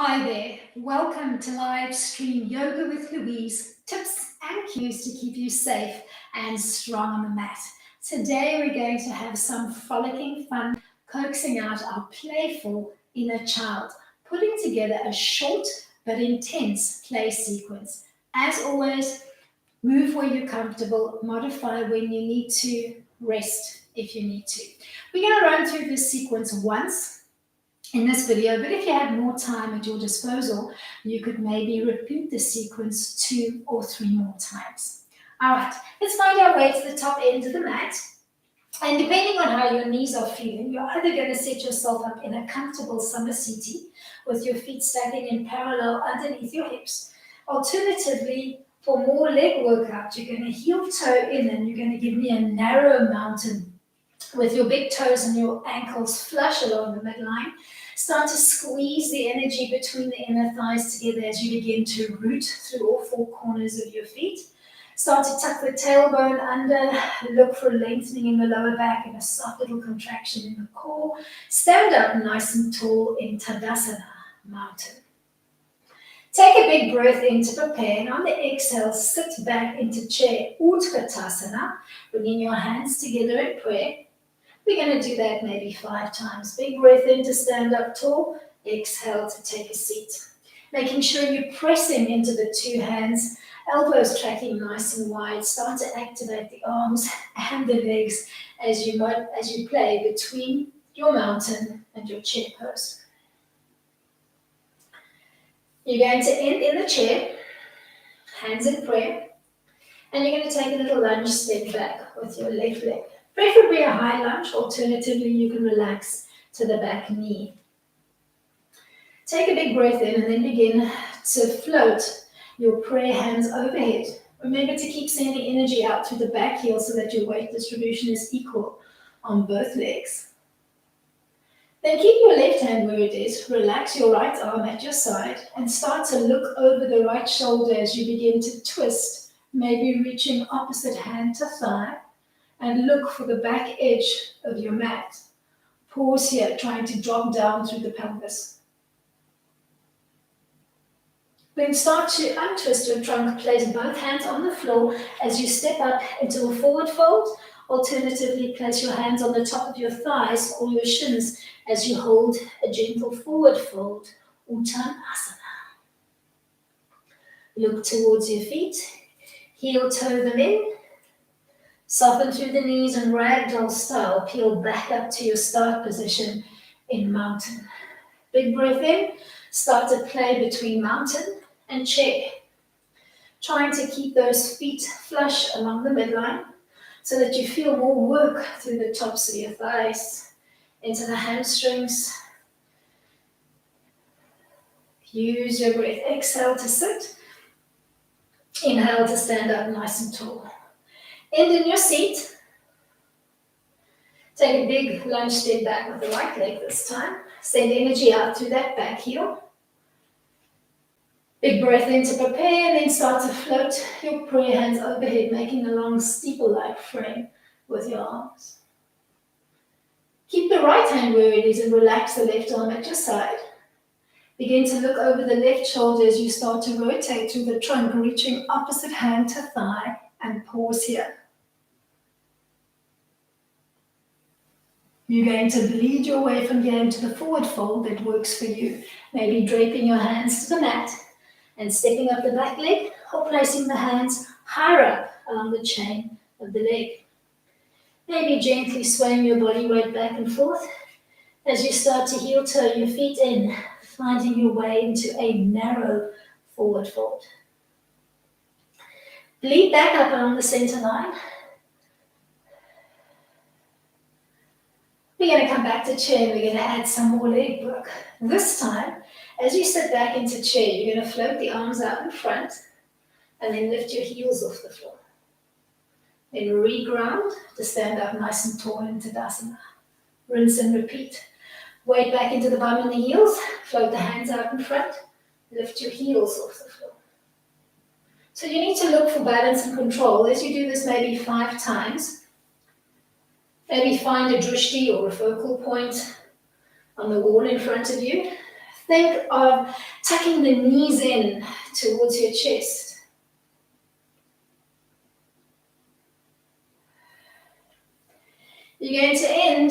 Hi there, welcome to live stream Yoga with Louise, tips and cues to keep you safe and strong on the mat. Today we're going to have some frolicking fun, coaxing out our playful inner child, putting together a short but intense play sequence. As always, move where you're comfortable, modify when you need to, rest if you need to. We're going to run through this sequence once in this video, but if you had more time at your disposal, you could maybe repeat the sequence 2 or 3 more times. All right, let's find our way to the top end of the mat. And depending on how your knees are feeling, you're either going to set yourself up in a comfortable samasithi with your feet stacking in parallel underneath your hips. Alternatively, for more leg workout, you're going to heel toe in and you're going to give me a narrow mountain with your big toes and your ankles flush along the midline. Start to squeeze the energy between the inner thighs together as you begin to root through all 4 corners of your feet. Start to tuck the tailbone under, look for lengthening in the lower back and a soft little contraction in the core. Stand up nice and tall in Tadasana, mountain. Take a big breath in to prepare, and on the exhale, sit back into chair, Utkatasana, bringing your hands together in prayer. We're going to do that maybe 5 times. Big breath in to stand up tall. Exhale to take a seat. Making sure you're pressing into the 2 hands, elbows tracking nice and wide. Start to activate the arms and the legs as you play between your mountain and your chair pose. You're going to end in the chair, hands in prayer, and you're going to take a little lunge step back with your left leg. Preferably a high lunge, alternatively you can relax to the back knee. Take a big breath in and then begin to float your prayer hands overhead. Remember to keep sending energy out through the back heel so that your weight distribution is equal on both legs. Then keep your left hand where it is, relax your right arm at your side and start to look over the right shoulder as you begin to twist, maybe reaching opposite hand to thigh. And look for the back edge of your mat. Pause here, trying to drop down through the pelvis. Then start to untwist your trunk. Place both hands on the floor as you step up into a forward fold. Alternatively, place your hands on the top of your thighs or your shins as you hold a gentle forward fold, Uttanasana. Look towards your feet, heel toe them in. Soften through the knees and ragdoll style, peel back up to your start position in mountain. Big breath in, start to play between mountain and chair. Trying to keep those feet flush along the midline so that you feel more work through the tops of your thighs, into the hamstrings. Use your breath. Exhale to sit. Inhale to stand up nice and tall. End in your seat. Take a big lunge step back with the right leg this time. Send energy out through that back heel. Big breath in to prepare and then start to float your prayer hands overhead, making a long steeple-like frame with your arms. Keep the right hand where it is and relax the left arm at your side. Begin to look over the left shoulder as you start to rotate through the trunk, reaching opposite hand to thigh, and pause here. You're going to bleed your way from here into the forward fold that works for you. Maybe draping your hands to the mat and stepping up the back leg or placing the hands higher up along the chain of the leg. Maybe gently swaying your body weight back and forth as you start to heel toe your feet in, finding your way into a narrow forward fold. Bleed back up along the center line. We're going to come back to chair. We're going to add some more leg work. This time, as you sit back into chair, you're going to float the arms out in front and then lift your heels off the floor. Then reground to stand up nice and tall in Tadasana. Rinse and repeat. Weight back into the bum and the heels. Float the hands out in front. Lift your heels off the floor. So you need to look for balance and control. As you do this maybe 5 times, maybe find a drishti or a focal point on the wall in front of you. Think of tucking the knees in towards your chest. You're going to end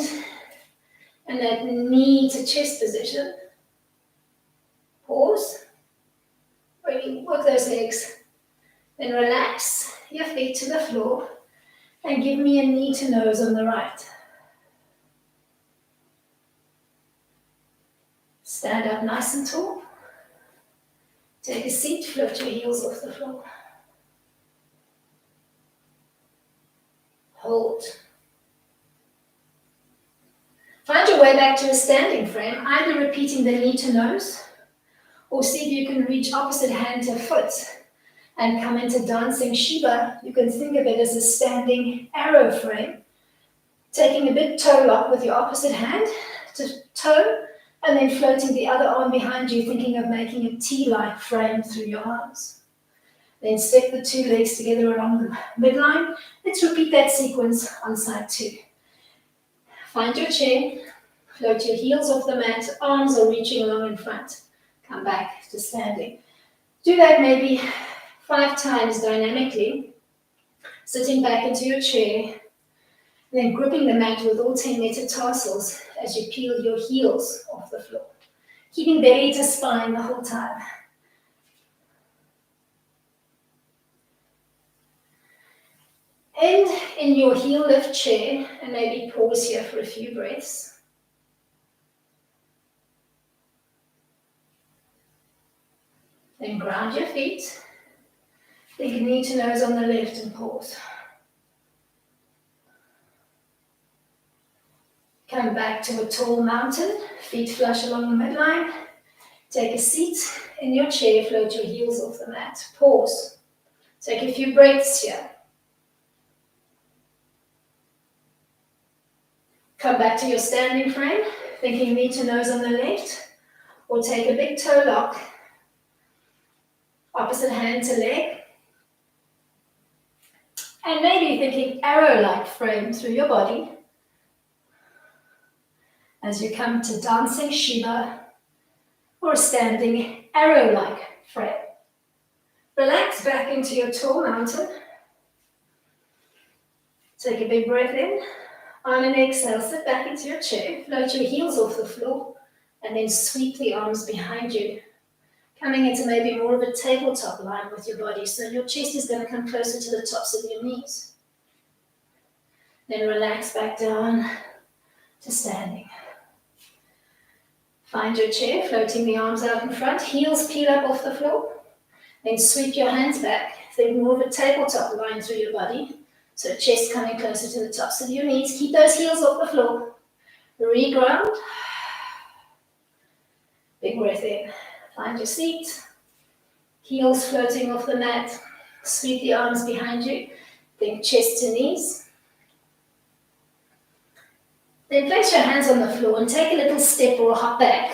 in that knee to chest position. Pause. Really work those legs. Then relax your feet to the floor and give me a knee to nose on the right. Stand up nice and tall. Take a seat, float your heels off the floor. Hold. Find your way back to a standing frame, either repeating the knee to nose, or see if you can reach opposite hand to foot and come into dancing Shiva. You can think of it as a standing arrow frame, taking a big toe lock with your opposite hand to toe, and then floating the other arm behind you, thinking of making a T-like frame through your arms. Then step the two legs together along the midline. Let's repeat that sequence on side 2. Find your chair, float your heels off the mat, arms are reaching along in front. Come back to standing. Do that maybe 5 times dynamically, sitting back into your chair, then gripping the mat with all 10 metatarsals as you peel your heels off the floor, keeping belly to spine the whole time. End in your heel lift chair and maybe pause here for a few breaths. Then ground your feet. Think knee to nose on the left and pause. Come back to a tall mountain, feet flush along the midline. Take a seat in your chair, float your heels off the mat. Pause. Take a few breaths here. Come back to your standing frame, thinking knee to nose on the left, or take a big toe lock, opposite hand to leg, and maybe thinking arrow-like frame through your body as you come to dancing Shiva or standing arrow-like frame. Relax back into your tall mountain. Take a big breath in. On an exhale, sit back into your chair, float your heels off the floor, and then sweep the arms behind you, coming into maybe more of a tabletop line with your body, so your chest is going to come closer to the tops of your knees. Then relax back down to standing. Find your chair, floating the arms out in front, heels peel up off the floor, then sweep your hands back, think more of a tabletop line through your body, so chest coming closer to the tops of your knees. Keep those heels off the floor. Reground. Big breath in. Find your seat. Heels floating off the mat. Sweep the arms behind you. Think chest to knees. Then place your hands on the floor and take a little step or a hop back,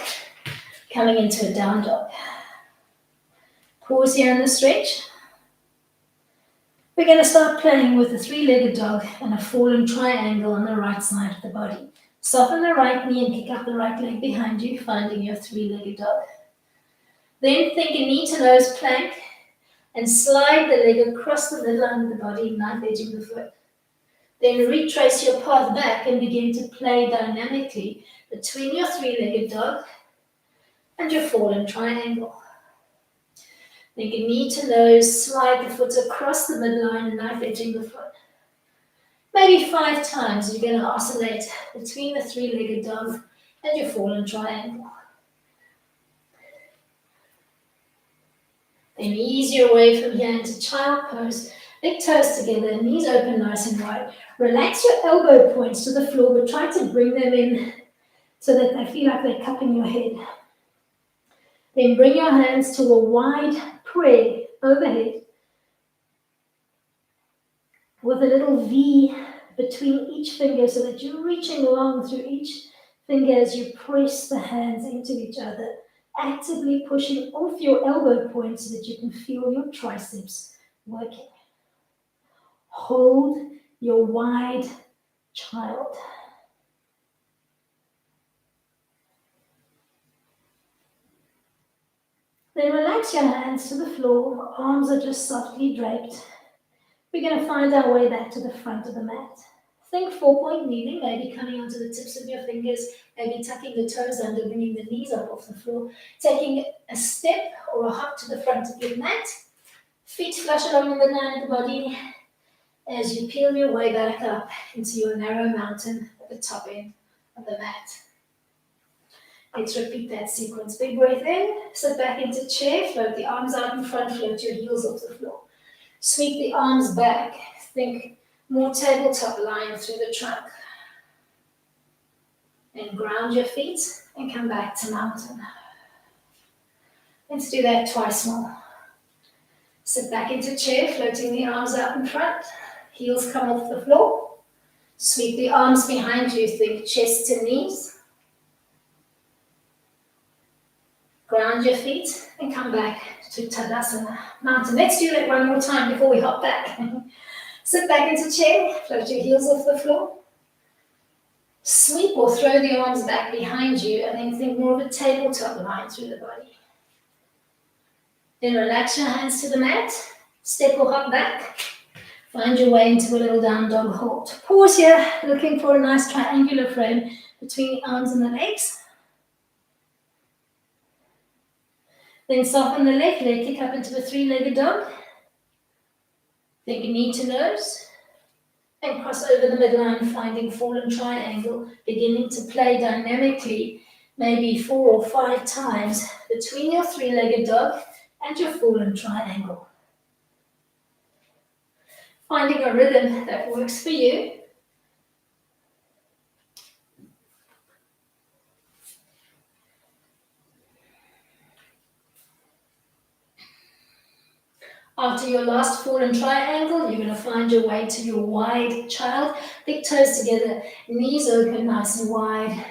coming into a down dog. Pause here in the stretch. We're going to start playing with a 3-legged dog and a fallen triangle on the right side of the body. Soften the right knee and kick up the right leg behind you, finding your 3-legged dog. Then think a knee to nose plank and slide the leg across the midline of the body, knife edging the foot. Then retrace your path back and begin to play dynamically between your 3-legged dog and your fallen triangle. Think a knee to nose, slide the foot across the midline, knife edging the foot. Maybe 5 times you're going to oscillate between the 3-legged dog and your fallen triangle. Then ease your way from here into child pose. Big toes together, knees open nice and wide. Relax your elbow points to the floor, but try to bring them in so that they feel like they're cupping your head. Then bring your hands to a wide prayer overhead with a little V between each finger so that you're reaching long through each finger as you press the hands into each other, actively pushing off your elbow points so that you can feel your triceps working. Hold your wide child. Then relax your hands to the floor, arms are just softly draped. We're going to find our way back to the front of the mat. Think 4-point kneeling, maybe coming onto the tips of your fingers, maybe tucking the toes under, bringing the knees up off the floor, taking a step or a hop to the front of your mat, feet flush along the midline of the body as you peel your way back up into your narrow mountain at the top end of the mat. Let's repeat that sequence. Big breath in, sit back into chair, float the arms out in front, float your heels off the floor. Sweep the arms back, think more tabletop line through the trunk. Then ground your feet and come back to mountain. Let's do that twice more. Sit back into chair, floating the arms out in front, heels come off the floor. Sweep the arms behind you, think chest to knees. Ground your feet and come back to Tadasana, mountain. Let's do that one more time before we hop back. Sit back into chair, float your heels off the floor. Sweep or throw the arms back behind you and then think more of a tabletop line through the body. Then relax your hands to the mat, step or hop back. Find your way into a little down dog hold. Pause here, looking for a nice triangular frame between the arms and the legs. Then soften the left leg, kick up into a 3-legged dog. Think knee to nose. And cross over the midline, finding fallen triangle, beginning to play dynamically, maybe 4 or 5 times between your 3-legged dog and your fallen triangle. Finding a rhythm that works for you. After your last fallen triangle, you're going to find your way to your wide child. Big toes together, knees open nice and wide.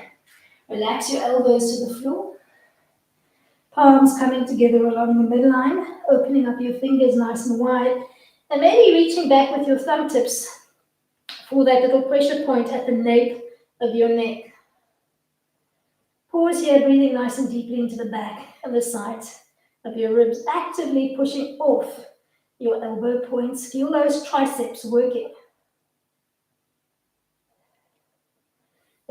Relax your elbows to the floor. Palms coming together along the midline, opening up your fingers nice and wide. And maybe reaching back with your thumb tips for that little pressure point at the nape of your neck. Pause here, breathing nice and deeply into the back and the sides of your ribs, actively pushing off your elbow points. Feel those triceps working.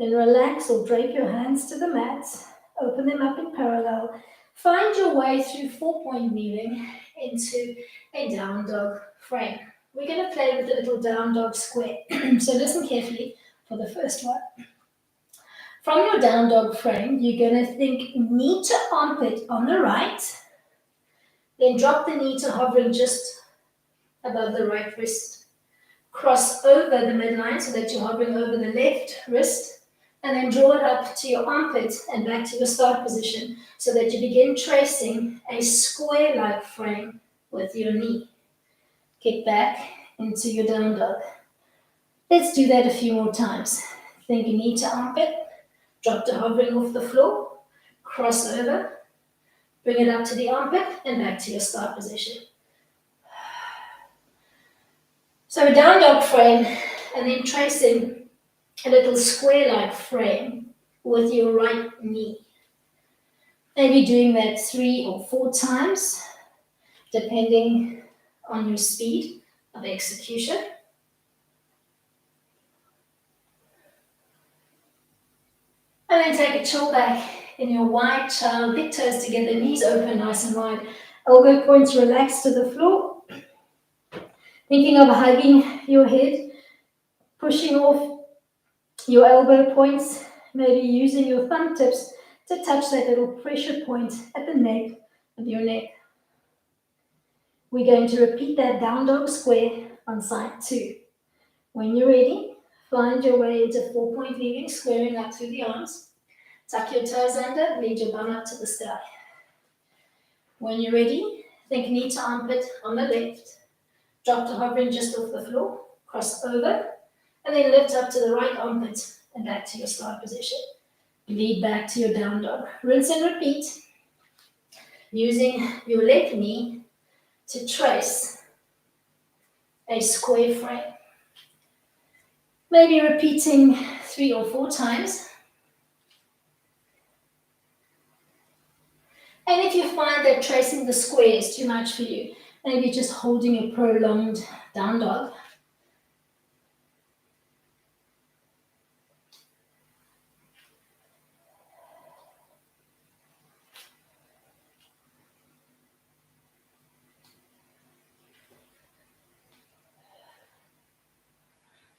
Then relax or drape your hands to the mat. Open them up in parallel. Find your way through 4-point kneeling into a down dog frame. We're going to play with the little down dog square. So listen carefully for the first one. From your down dog frame, you're going to think knee to armpit on the right. Then drop the knee to hovering just above the right wrist. Cross over the midline so that you're hovering over the left wrist. And then draw it up to your armpit and back to your start position so that you begin tracing a square-like frame with your knee. Kick back into your down dog. Let's do that a few more times. Think knee to armpit, drop to hovering off the floor, cross over, bring it up to the armpit and back to your start position. So a down dog frame and then tracing a little square-like frame with your right knee. Maybe doing that 3 or 4 times, depending on your speed of execution. And then take a chill back in your wide child, big toes together, knees open nice and wide, elbow points relaxed to the floor. Thinking of hugging your head, pushing off your elbow points, maybe using your thumb tips to touch that little pressure point at the nape of your neck. We're going to repeat that down dog square on side 2. When you're ready, find your way into 4-point kneeling, squaring up through the arms. Tuck your toes under, lead your bum up to the sky. When you're ready, think knee to armpit on the left. Drop to hovering just off the floor, cross over, and then lift up to the right armpit and back to your start position. Lead back to your down dog. Rinse and repeat, using your left knee to trace a square frame. Maybe repeating 3 or 4 times. And if you find that tracing the square is too much for you, maybe just holding a prolonged down dog.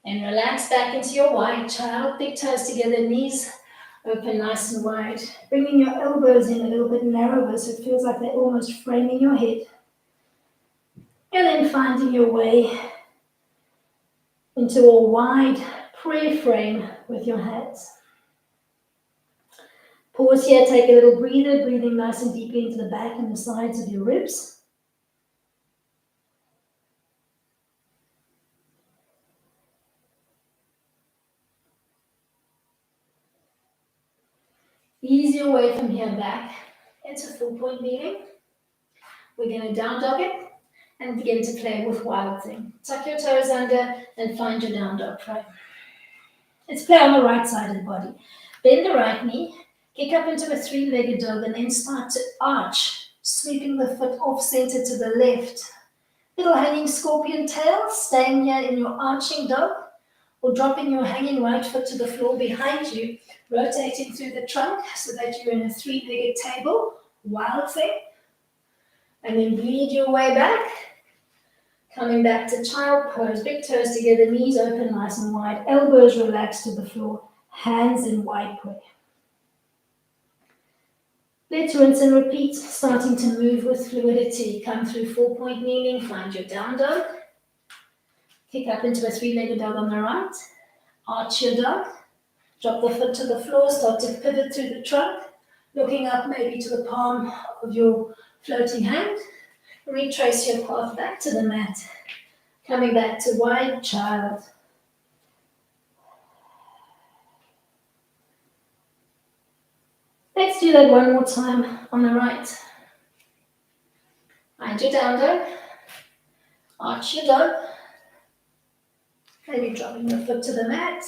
And relax back into your wide child. Big toes together, knees open nice and wide. Bringing your elbows in a little bit narrower so it feels like they're almost framing your head. And then finding your way into a wide prayer frame with your hands. Pause here, take a little breather, breathing nice and deeply into the back and the sides of your ribs. Ease your way from here back into full point kneeling. We're going to down dog it and begin to play with wild thing. Tuck your toes under and find your down dog frame. Let's play on the right side of the body. Bend the right knee, kick up into a three-legged dog and then start to arch, sweeping the foot off center to the left. Little hanging scorpion tail, staying here in your arching dog, or dropping your hanging right foot to the floor behind you, rotating through the trunk so that you're in a three-legged table, wild thing. And then bleed your way back, coming back to child pose, big toes together, knees open nice and wide, elbows relaxed to the floor, hands in wide prayer. Let's rinse and repeat, starting to move with fluidity. Come through 4-point kneeling, find your down dog. Kick up into a three-legged dog on the right. Arch your dog. Drop the foot to the floor, start to pivot through the trunk, looking up maybe to the palm of your floating hand. Retrace your path back to the mat. Coming back to wide child. Let's do that one more time on the right. Find your down dog. Arch your dog. Maybe dropping the foot to the mat.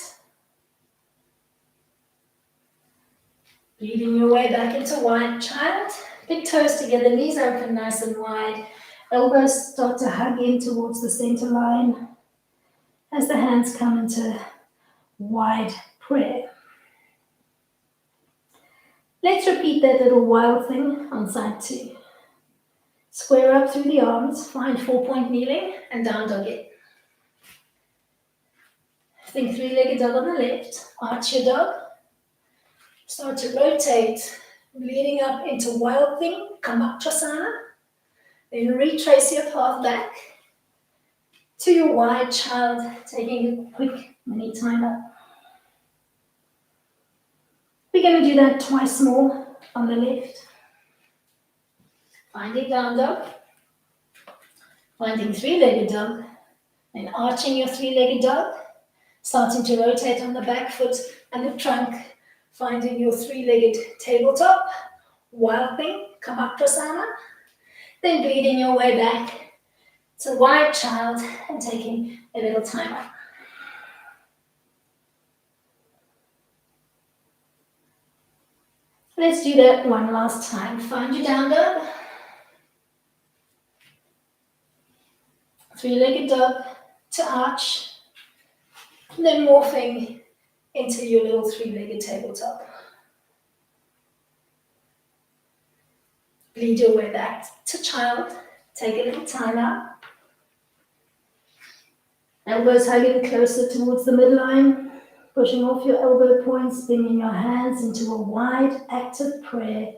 Leading your way back into wide child. Big toes together, knees open nice and wide. Elbows start to hug in towards the center line as the hands come into wide prayer. Let's repeat that little wild thing on side 2. Square up through the arms, find 4-point kneeling and down dog it. Think three-legged dog on the left, arch your dog. Start to rotate, leading up into wild thing, Kamaktrasana. Then retrace your path back to your wide child, taking a quick mini time up. We're going to do that twice more on the left. Finding down dog, finding three-legged dog, and arching your three-legged dog, starting to rotate on the back foot and the trunk, finding your three-legged tabletop, wild thing, Kamaktrasana, then bleeding your way back to wide child and taking a little time up. Let's do that one last time. Find your down dog, three-legged dog to arch, then morphing into your little three-legged tabletop. Bleed your way back to child. Take a little time out. Elbows hugging closer towards the midline. Pushing off your elbow points, bringing your hands into a wide, active prayer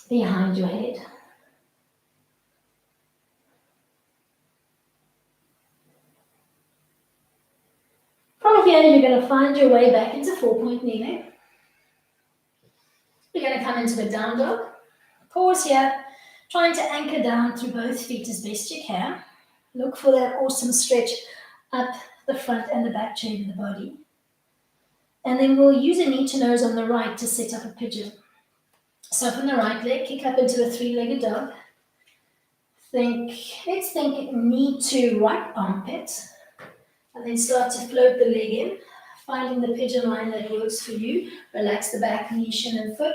behind your head. From here, you're going to find your way back into 4-point kneeling. You're going to come into a down dog. Pause here, trying to anchor down through both feet as best you can. Look for that awesome stretch up the front and the back chain of the body. And then we'll use a knee to nose on the right to set up a pigeon. So from the right leg, kick up into a three-legged dog. Let's think knee to right armpit. And then start to float the leg in, finding the pigeon line that works for you. Relax the back, knee, shin, and foot.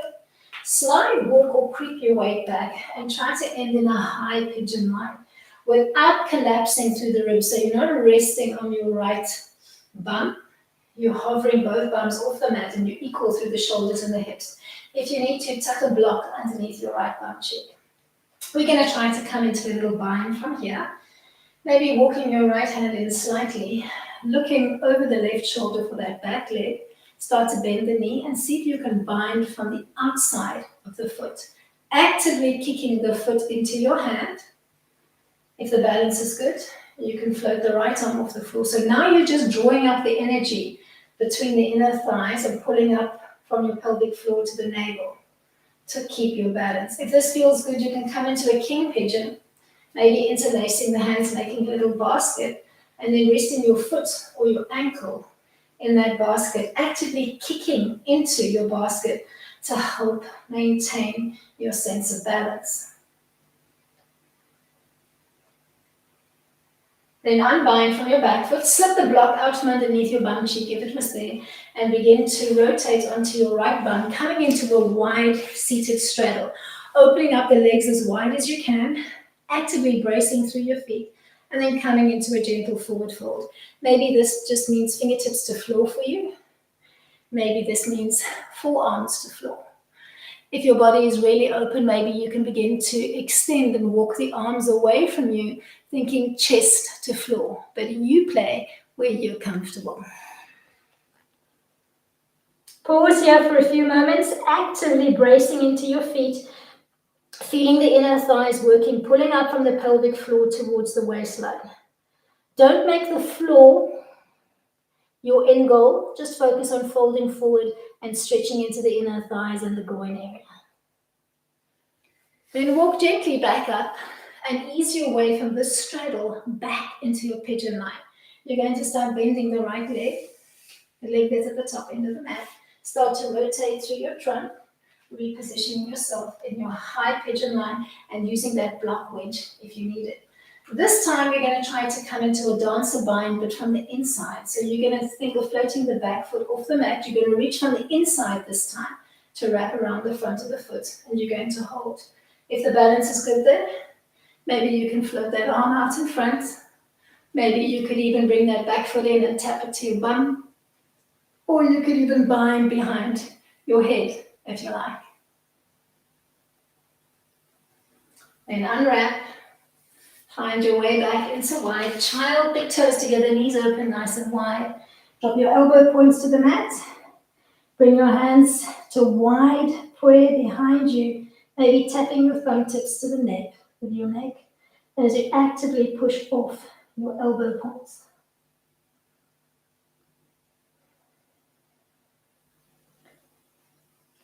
Slide, walk, or creep your weight back and try to end in a high pigeon line without collapsing through the ribs. So you're not resting on your right bum. You're hovering both bums off the mat and you're equal through the shoulders and the hips. If you need to, tuck a block underneath your right bum cheek. We're going to try to come into a little bind from here. Maybe walking your right hand in slightly, looking over the left shoulder for that back leg. Start to bend the knee and see if you can bind from the outside of the foot, actively kicking the foot into your hand. If the balance is good, you can float the right arm off the floor. So now you're just drawing up the energy between the inner thighs and pulling up from your pelvic floor to the navel to keep your balance. If this feels good, you can come into a king pigeon, maybe interlacing the hands, making a little basket, and then resting your foot or your ankle in that basket, actively kicking into your basket to help maintain your sense of balance. Then unbind from your back foot, slip the block out from underneath your bum cheek if it was there, and begin to rotate onto your right bum, coming into a wide seated straddle, opening up the legs as wide as you can, actively bracing through your feet, and then coming into a gentle forward fold. Maybe this just means fingertips to floor for you. Maybe this means forearms to floor. If your body is really open, maybe you can begin to extend and walk the arms away from you, thinking chest to floor. But you play where you're comfortable. Pause here for a few moments, actively bracing into your feet, feeling the inner thighs working, pulling up from the pelvic floor towards the waistline. Don't make the floor your end goal. Just focus on folding forward and stretching into the inner thighs and the groin area. Then walk gently back up and ease your way from this straddle back into your pigeon line. You're going to start bending the right leg, the leg that's at the top end of the mat. Start to rotate through your trunk, repositioning yourself in your high pigeon line and using that block wedge if you need it. This time you're going to try to come into a dancer bind, but from the inside. So you're going to think of floating the back foot off the mat. You're going to reach from the inside this time to wrap around the front of the foot, and you're going to hold. If the balance is good there, maybe you can float that arm out in front. Maybe you could even bring that back foot in and tap it to your bum. Or you could even bind behind your head if you like. Then unwrap. Find your way back into wide. Child, big toes together, knees open, nice and wide. Drop your elbow points to the mat. Bring your hands to wide prayer behind you. Maybe tapping your thumb tips to the neck with your neck as you actively push off your elbow points.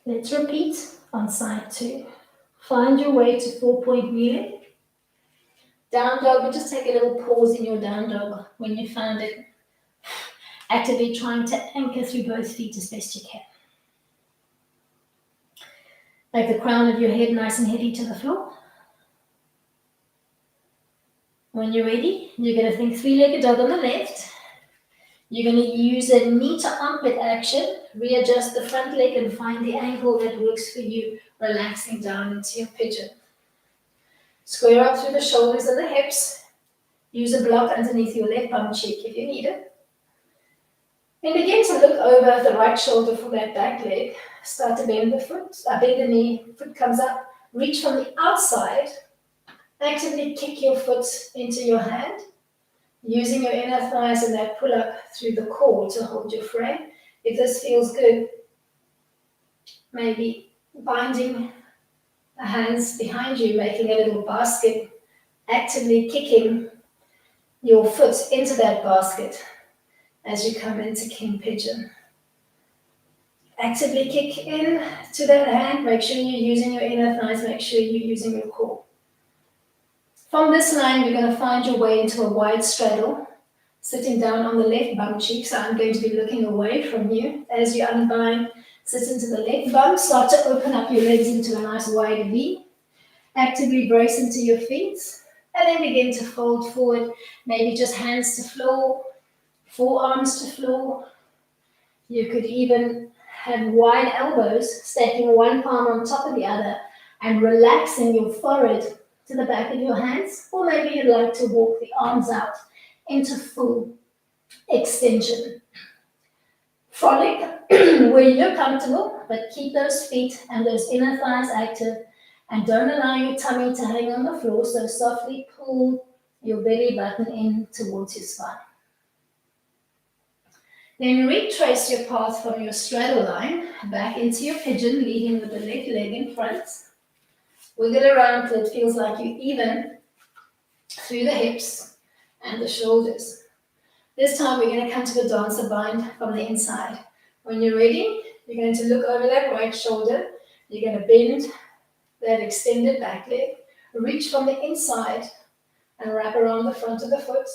Let's repeat on side 2. Find your way to 4-point kneeling. Down dog, but just take a little pause in your down dog when you found it. Actively trying to anchor through both feet as best you can. Make the crown of your head nice and heavy to the floor. When you're ready, you're going to think 3-legged dog on the left. You're going to use a knee to armpit action. Readjust the front leg and find the angle that works for you, relaxing down into your pigeon. Square up through the shoulders and the hips. Use a block underneath your left bum cheek if you need it. And begin to look over the right shoulder for that back leg. Start to bend the foot, bend the knee, foot comes up. Reach from the outside. Actively kick your foot into your hand. Using your inner thighs and that pull up through the core to hold your frame. If this feels good, maybe binding the hands behind you, making a little basket, actively kicking your foot into that basket as you come into King Pigeon. Actively kick in to that hand. Make sure you're using your inner thighs. Make sure you're using your core. From this line, you're going to find your way into a wide straddle, sitting down on the left bum cheek. So I'm going to be looking away from you. As you unbind, sit into the left bum. Start to open up your legs into a nice wide V. Actively brace into your feet. And then begin to fold forward. Maybe just hands to floor, forearms to floor. You could even have wide elbows, stacking one palm on top of the other and relaxing your forehead to the back of your hands. Or maybe you'd like to walk the arms out into full extension. Frolic where you're comfortable, but keep those feet and those inner thighs active and don't allow your tummy to hang on the floor, so softly pull your belly button in towards your spine. Then retrace your path from your straddle line back into your pigeon, leading with the left leg in front. Wiggle around till it feels like you even through the hips and the shoulders. This time we're going to come to the dancer bind from the inside. When you're ready, you're going to look over that right shoulder. You're going to bend that extended back leg, reach from the inside and wrap around the front of the foot.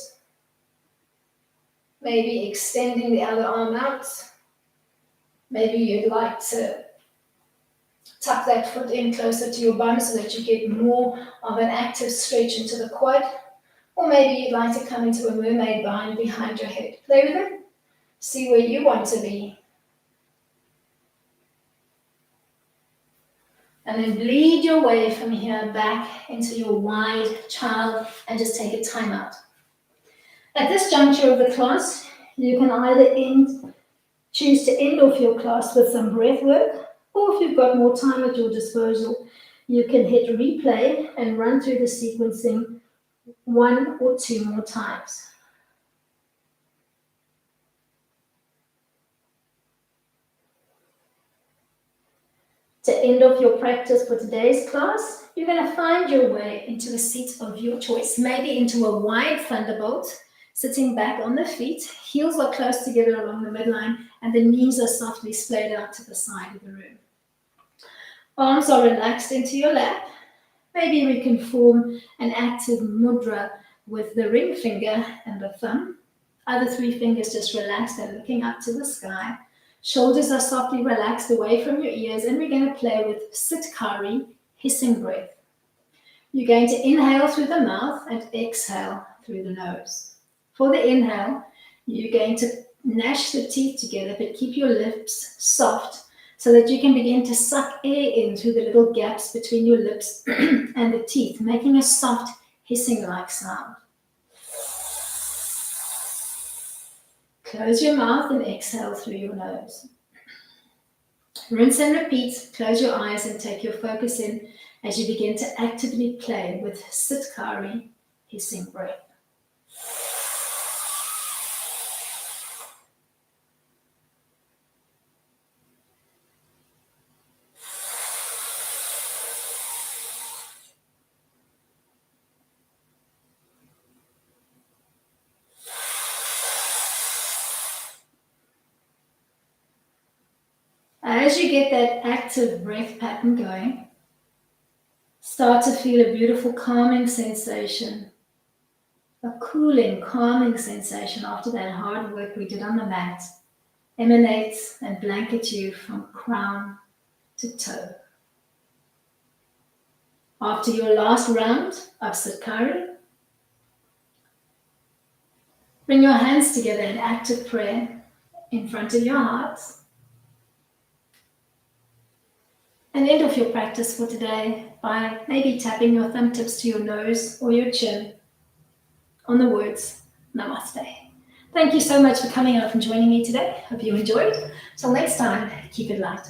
Maybe extending the other arm out. Maybe you'd like to tuck that foot in closer to your bum so that you get more of an active stretch into the quad. Or maybe you'd like to come into a mermaid bind behind your head. Play with it. See where you want to be. And then bleed your way from here back into your wide child and just take a time out. At this juncture of the class, you can either choose to end off your class with some breath work, or if you've got more time at your disposal, you can hit replay and run through the sequencing 1 or 2 more times. To end off your practice for today's class, you're going to find your way into a seat of your choice, maybe into a wide thunderbolt, sitting back on the feet, heels are close together along the midline, and the knees are softly splayed out to the side of the room. Arms are relaxed into your lap. Maybe we can form an active mudra with the ring finger and the thumb. Other 3 fingers just relaxed and looking up to the sky. Shoulders are softly relaxed away from your ears, and we're going to play with Sitkari, hissing breath. You're going to inhale through the mouth and exhale through the nose. For the inhale, you're going to gnash the teeth together, but keep your lips soft so that you can begin to suck air in through the little gaps between your lips and the teeth, making a soft hissing-like sound. Close your mouth and exhale through your nose. Rinse and repeat. Close your eyes and take your focus in as you begin to actively play with Sitkari, hissing breath. As you get that active breath pattern going, start to feel a beautiful calming sensation, a cooling, calming sensation after that hard work we did on the mat emanates and blankets you from crown to toe. After your last round of Sitkari, bring your hands together in active prayer in front of your heart. And end off your practice for today by maybe tapping your thumb tips to your nose or your chin on the words Namaste. Thank you so much for coming out and joining me today. Hope you enjoyed. Till next time, keep it light.